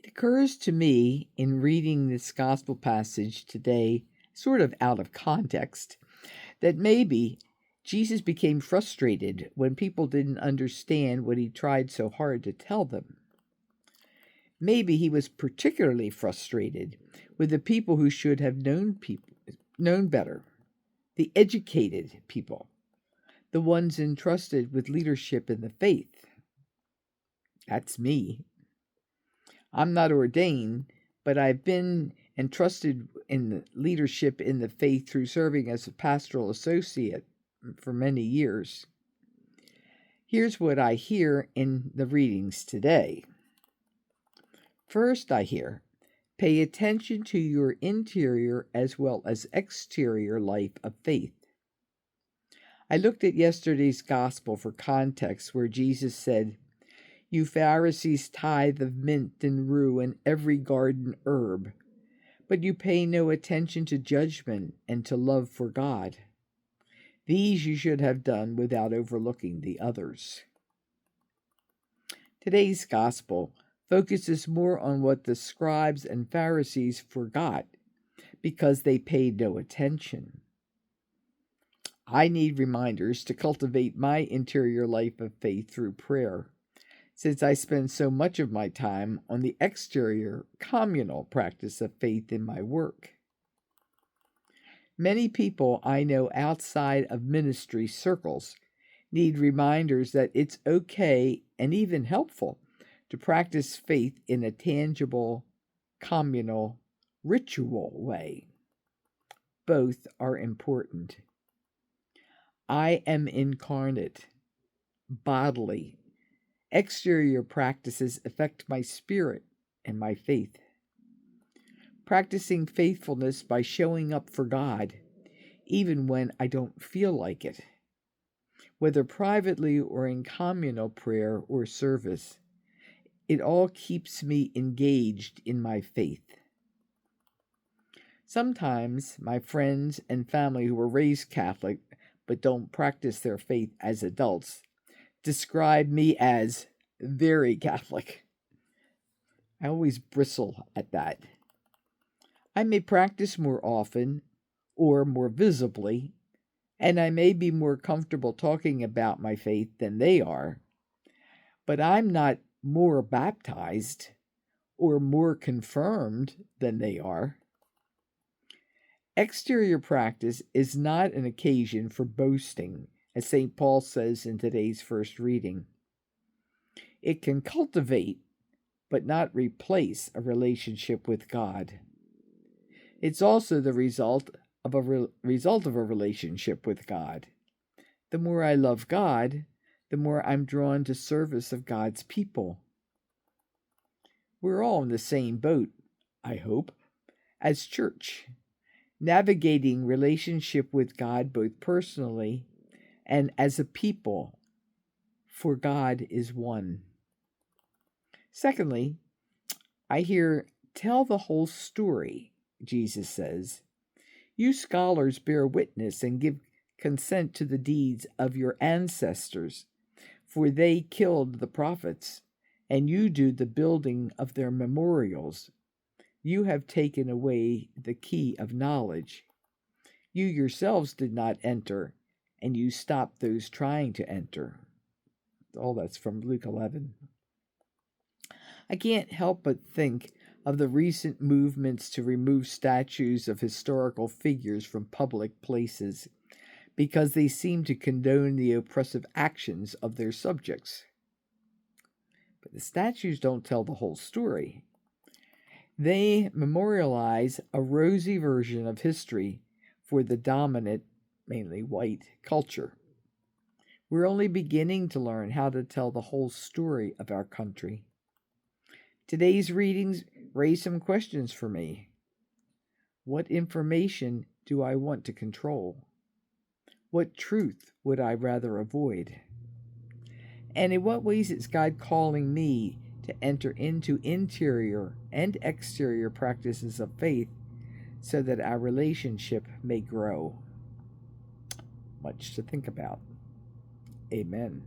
It occurs to me in reading this gospel passage today, sort of out of context, that maybe Jesus became frustrated when people didn't understand what he tried so hard to tell them. Maybe he was particularly frustrated with the people who should have known better, the educated people, the ones entrusted with leadership in the faith. That's me. I'm not ordained, but I've been entrusted in the leadership in the faith through serving as a pastoral associate for many years. Here's what I hear in the readings today. First, I hear, pay attention to your interior as well as exterior life of faith. I looked at yesterday's gospel for context where Jesus said, "You Pharisees tithe of mint and rue and every garden herb, but you pay no attention to judgment and to love for God. These you should have done without overlooking the others." Today's gospel focuses more on what the scribes and Pharisees forgot because they paid no attention. I need reminders to cultivate my interior life of faith through prayer, since I spend so much of my time on the exterior, communal practice of faith in my work. Many people I know outside of ministry circles need reminders that it's okay and even helpful to practice faith in a tangible, communal, ritual way. Both are important. I am incarnate, bodily. Exterior practices affect my spirit and my faith. Practicing faithfulness by showing up for God, even when I don't feel like it, whether privately or in communal prayer or service, it all keeps me engaged in my faith. Sometimes my friends and family who were raised Catholic but don't practice their faith as adults describe me as very Catholic. I always bristle at that. I may practice more often or more visibly, and I may be more comfortable talking about my faith than they are, but I'm not more baptized or more confirmed than they are. Exterior practice is not an occasion for boasting, as St. Paul says in today's first reading. It can cultivate, but not replace, a relationship with God. It's also the result of a relationship with God. The more I love God, the more I'm drawn to service of God's people. We're all in the same boat, I hope, as church, navigating relationship with God both personally and as a people, for God is one. Secondly, I hear, tell the whole story, Jesus says. You scholars bear witness and give consent to the deeds of your ancestors, for they killed the prophets, and you do the building of their memorials. You have taken away the key of knowledge. You yourselves did not enter, and you stopped those trying to enter. All that's from Luke 11. I can't help but think of the recent movements to remove statues of historical figures from public places because they seem to condone the oppressive actions of their subjects. But the statues don't tell the whole story. They memorialize a rosy version of history for the dominant, mainly white, culture. We're only beginning to learn how to tell the whole story of our country. Today's readings raise some questions for me. What information do I want to control? What truth would I rather avoid? And in what ways is God calling me to enter into interior and exterior practices of faith so that our relationship may grow? Much to think about. Amen.